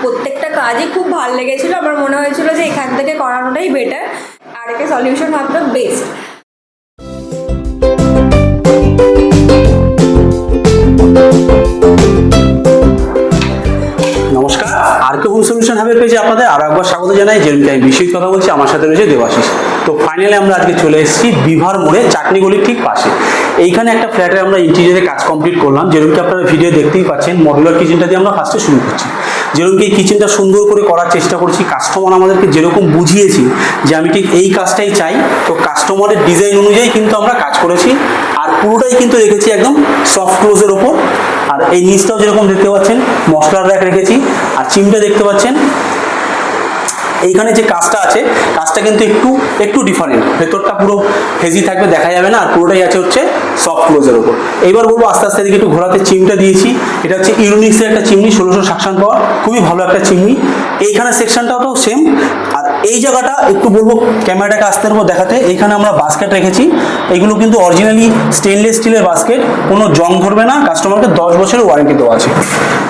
প্রত্যেকটা কাজই খুব ভালো লেগেছিলো। আমার মনে হয়েছিল যে এখান থেকে করানোটাই বেটার, আর একে সলিউশন হাবটা বেস্ট। নমস্কার, আরকে হোম সলিউশন হাবের পেজে আপনাদের আরো একবার স্বাগত জানাই। যেরকম আমি বিষয় কথা বলছি, আমার সাথে রয়েছে দেবাশিস। তো ফাইনালি আমরা আজকে চলে এসেছি বিভার মোড়ে, চাটনি গলির ঠিক পাশে। এইখানে একটা ফ্ল্যাটে আমরা ইন্টিরিয়ারে কাজ কমপ্লিট করলাম। যেরকম আপনারা ভিডিও দেখতেই পাচ্ছেন, মডুলার কিচেনটা দিয়ে আমরা ফার্স্টে শুরু করছি। যেরকম এই কিচেনটা সুন্দর করে করার চেষ্টা করছি, কাস্টমার আমাদেরকে যেরকম বুঝিয়েছি যে আমি ঠিক এই কাজটাই চাই, তো কাস্টমারের ডিজাইন অনুযায়ী কিন্তু আমরা কাজ করেছি। আর পুরোটাই কিন্তু রেখেছি একদম সফট ক্লোজের ওপর। আর এই নিচটাও যেরকম দেখতে পাচ্ছেন মশলার র্যাক রেখেছি। আর চিমটা দেখতে পাচ্ছেন, এইখানে যে কাজটা আছে, কাজটা কিন্তু একটু ডিফারেন্ট। ভেতরটা পুরো হেজি থাকবে, দেখা যাবে না। আর পুরোটাই আছে হচ্ছে সফট ক্লোজের ওপর। এইবার বলবো আস্তে আস্তে দিকে একটু ঘোরাতে। চিমটা দিয়েছি, এটা হচ্ছে ইউনিক্সের একটা চিমনি, 1600 সাকশন পাওয়ার, খুবই ভালো একটা চিমনি। এইখানে সেকশনটাও তো সেম। আর এই জায়গাটা একটু বলবো ক্যামেরাটাকে আস্তে দেবো দেখাতে। এইখানে আমরা বাস্কেট রেখেছি। এগুলো কিন্তু অরিজিনালি স্টেনলেস স্টিলের বাস্কেট, কোনো জং ধরবে না। কাস্টমারকে 10 বছরের ওয়ারেন্টি দেওয়া আছে।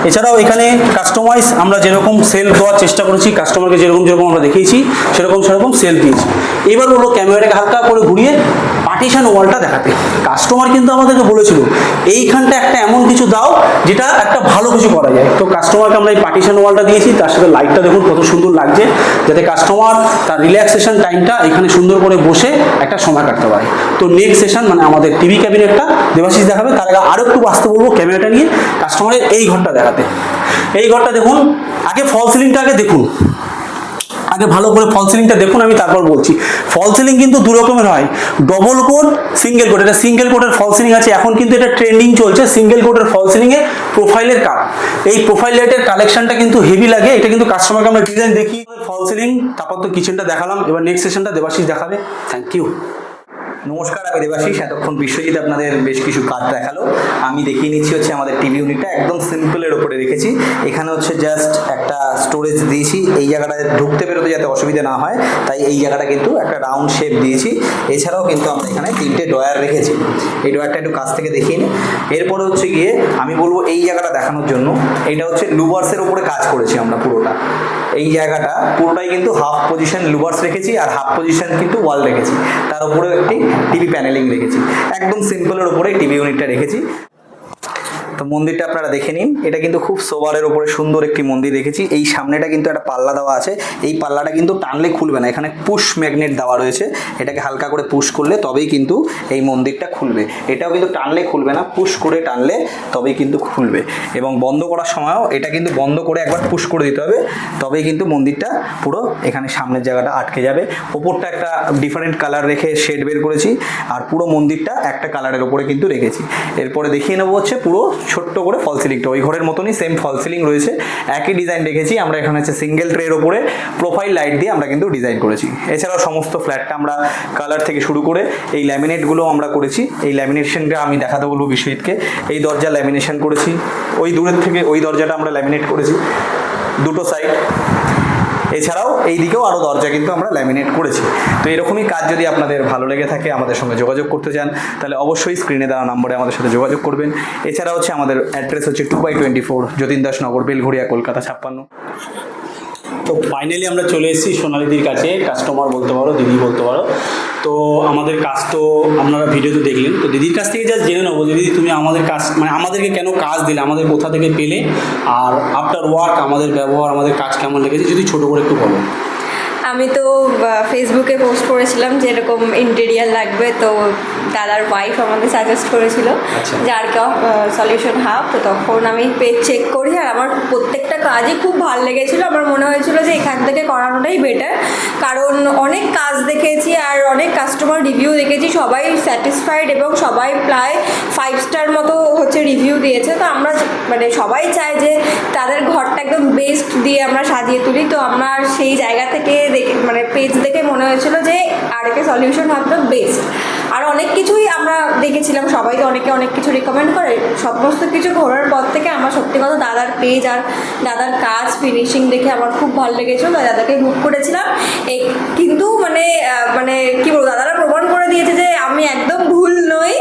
এছাড়াও এখানে কাস্টমাইজ আমরা যেরকম সেল দেওয়ার চেষ্টা করেছি, কাস্টমারকে যেরকম আমরা দেখিয়েছি সেরকম সেল দিয়েছি। এবার বলবো ক্যামেরাটাকে হালকা করে ঘুরিয়ে পার্টিশন ওয়ালটা দেখাতে। কাস্টমার কিন্তু আমাদেরকে বলেছিল এইখানটা একটা এমন কিছু দাও যেটা একটা ভালো কিছু করা যায়। তো কাস্টমারকে আমরা এই পার্টিশন ওয়ালটা দিয়েছি, তার সাথে লাইটটা দেখুন কত সুন্দর লাগছে, যাতে কাস্টমার তার রিল্যাক্সেশন টাইমটা এখানে সুন্দর করে বসে একটা সময় কাটতে পারে। তো নেক্সট সেশন মানে আমাদের টিভি ক্যাবিনেটটা দেবাশিস দেখাবে। তার আগে আরও একটু বাঁচতে বলবো ক্যামেরাটা নিয়ে কাস্টমারের এই ঘরটা দেখাতে। এই ঘরটা দেখুন, আগে ফল সিলিংটা দেখুন, আগে ভালো করে ফল সিলিংটা দেখুন, আমি তারপর বলছি। ফল সিলিং কিন্তু দু রকমের হয়, ডবল কোট, সিঙ্গেল কোট। এটা সিঙ্গেল কোটের ফল সিলিং আছে, এখন কিন্তু এটা ট্রেন্ডিং চলছে সিঙ্গেল কোটের ফল সিলিং এ প্রোফাইলের কাট। এই প্রোফাইল লাইটের কালেকশনটা কিন্তু হেভি লাগে। এটা কিন্তু কাস্টমারকে আমরা ডিজাইন দেখি। ফল সিলিং, তারপর তো কিচেনটা দেখালাম। এবার নেক্সট সেশনটা দেবাশিস দেখাবে। Thank you. নমস্কার, আমি দেবাশিস। এতক্ষণ বিশ্বজিৎ আপনাদের বেশ কিছু কাজ দেখালো। আমি দেখিয়ে নিচ্ছি হচ্ছে আমাদের টিভি ইউনিটটা একদম সিম্পলের ওপরে রেখেছি। এখানে হচ্ছে জাস্ট একটা স্টোরেজ দিয়েছি, এই জায়গাটায় ঢুকতে বেরোতে যাতে অসুবিধা না হয়, তাই এই জায়গাটা কিন্তু একটা রাউন্ড শেপ দিয়েছি। এছাড়াও কিন্তু আমরা এখানে 3টে ড্রয়ার রেখেছি। এই ড্রয়ারটা একটু কাছ থেকে দেখিয়ে নিই। এরপরে হচ্ছে গিয়ে আমি বলবো এই জায়গাটা দেখানোর জন্য, এইটা হচ্ছে লুভার্সের ওপরে কাজ করেছি আমরা পুরোটা। এই জায়গাটা পুরোটাই কিন্তু হাফ পজিশন লুভার্স রেখেছি, আর হাফ পজিশন কিন্তু ওয়াল রেখেছি। তার উপরেও একটি টিভি প্যানেলিং রেখেছি। একদম সিম্পলের ওপরে টিভি ইউনিটটা রেখেছি। তো মন্দিরটা আপনারা দেখে নিন, এটা কিন্তু খুব সোবারের ওপরে সুন্দর একটি মন্দির রেখেছি। এই সামনেটা কিন্তু একটা পাল্লা দেওয়া আছে, এই পাল্লাটা কিন্তু টানলে খুলবে না। এখানে পুশ ম্যাগনেট দেওয়া রয়েছে, এটাকে হালকা করে পুশ করলে তবেই কিন্তু এই মন্দিরটা খুলবে। এটাও কিন্তু টানলে খুলবে না, পুশ করে টানলে তবেই কিন্তু খুলবে। এবং বন্ধ করার সময়ও এটা কিন্তু বন্ধ করে একবার পুশ করে দিতে হবে, তবেই কিন্তু মন্দিরটা পুরো এখানে সামনের জায়গাটা আটকে যাবে। ওপরটা একটা ডিফারেন্ট কালার রেখে শেড বের করেছি, আর পুরো মন্দিরটা একটা কালারের ওপরে কিন্তু রেখেছি। এরপরে দেখিয়ে নেবো হচ্ছে পুরো ছোট্ট করে ফল সিলিংটা, ওই ঘরের মতনই সেম ফল সিলিং রয়েছে, একই ডিজাইন রেখেছি আমরা। এখানে হচ্ছে সিঙ্গেল ট্রের ওপরে প্রোফাইল লাইট দিয়ে আমরা কিন্তু ডিজাইন করেছি। এছাড়াও সমস্ত ফ্ল্যাটটা আমরা কালার থেকে শুরু করে এই ল্যামিনেটগুলো আমরা করেছি। এই ল্যামিনেশনটা আমি দেখাতে বলবো বিশ্বজিৎকে। এই দরজা ল্যামিনেশন করেছি, ওই দূরের থেকে ওই দরজাটা আমরা ল্যামিনেট করেছি দুটো সাইড। এছাড়াও এই দিকেও আরও দরজা কিন্তু আমরা ল্যামিনেট করেছি। তো এরকমই কাজ যদি আপনাদের ভালো লেগে থাকে, আমাদের সঙ্গে যোগাযোগ করতে চান, তাহলে অবশ্যই স্ক্রিনে দেওয়া নম্বরে আমাদের সাথে যোগাযোগ করবেন। এছাড়া হচ্ছে আমাদের অ্যাড্রেস হচ্ছে 2/24 যতীন দাস নগর, বেলঘড়িয়া, কলকাতা 56। তো ফাইনালি আমরা চলে এসেছি সোনালিদির কাছে। কাস্টমার বলতে পারো, দিদি বলতে পারো। তো আমাদের কাজ তো আপনারা ভিডিওতে দেখলেন। তো দিদির কাছ থেকে জাস্ট জেনে নেবো, দিদি তুমি আমাদের কাজ মানে আমাদেরকে কেন কাজ দিলে, আমাদের কোথা থেকে পেলে, আর আফটার ওয়ার্ক আমাদের ব্যবহার, আমাদের কাজ কেমন লেগেছে, যদি ছোটো করে একটু বলো। আমি তো ফেসবুকে পোস্ট করেছিলাম যে এরকম ইন্টেরিয়ার লাগবে, তো দাদার ওয়াইফ আমাকে সাজেস্ট করেছিল যে আর কেউ সলিউশন হাব। তো তখন আমি পেজ চেক করি, আর আমার প্রত্যেকটা কাজই খুব ভালো লেগেছিলো। আমার মনে হয়েছিল যে এখান থেকে করানোটাই বেটার, কারণ অনেক কাজ দেখেছি আর অনেক কাস্টমার রিভিউ দেখেছি, সবাই স্যাটিসফাইড এবং সবাই প্রায় 5 স্টার মতো হচ্ছে রিভিউ দিয়েছে। তো আমরা মানে সবাই চাই যে তাদের ঘরটা একদম বেস্ট দিয়ে আমরা সাজিয়ে তুলি। তো আমরা সেই জায়গা থেকে দেখে মানে পেজ দেখে মনে হয়েছিল যে আর একে সলিউশন হাবটা বেস্ট। আর অনেক কিছুই আমরা দেখেছিলাম, সবাই তো অনেকে অনেক কিছু রিকমেন্ড করে। সমস্ত কিছু ঘোরার পর থেকে আমার সত্যি কথা দাদার পেজ আর দাদার কাজ ফিনিশিং দেখে আমার খুব ভালো লেগেছিলো। দাদাকে বুক করেছিলাম, কিন্তু মানে মানে কী বলবো, দাদারা প্রমাণ করে দিয়েছে যে আমি একদম ভুল নই।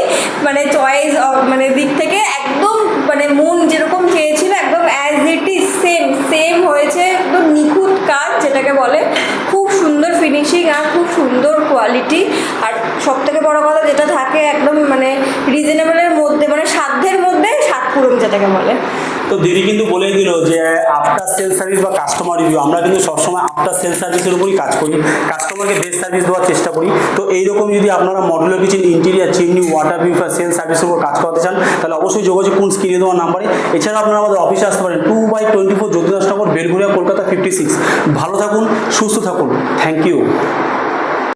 মানে চয়েস মানে দিক থেকে একদম মানে মন যেরকম চেয়েছিল একদম অ্যাজ ইট ইজ সেম হয়েছে, একদম নিখুঁত কাজ যেটাকে বলে, খুব সুন্দর ফিনিশিং আর খুব সুন্দর কোয়ালিটি। আর সব থেকে বড়ো কথা যেটা থাকে একদম মানে রিজনেবলের মধ্যে, মানে সাধ্যের মধ্যে স্বাদ পূরণ যেটাকে বলে। তো দিদি কিন্তু বলেই দিল যে আফটার সেল সার্ভিস বা কাস্টমার রিভিউ, আমরা কিন্তু সবসময় আফটার সেল সার্ভিসের উপরই কাজ করি, কাস্টমারকে বেস্ট সার্ভিস দেওয়ার চেষ্টা করি। তো এইরকম যদি আপনারা modular kitchen, interior, chimney, water purifier sale সার্ভিসের উপর কাজ করাতে চান, তাহলে অবশ্যই যোগাযোগ করুন স্ক্রিনে দেওয়ার নাম্বারে। এছাড়া আপনারা আমাদের অফিসে আসতে পারেন 2/24 জ্যোতিদাসনগর, বেলঘরিয়া, কলকাতা 56। ভালো থাকুন, সুস্থ থাকুন, থ্যাংক ইউ।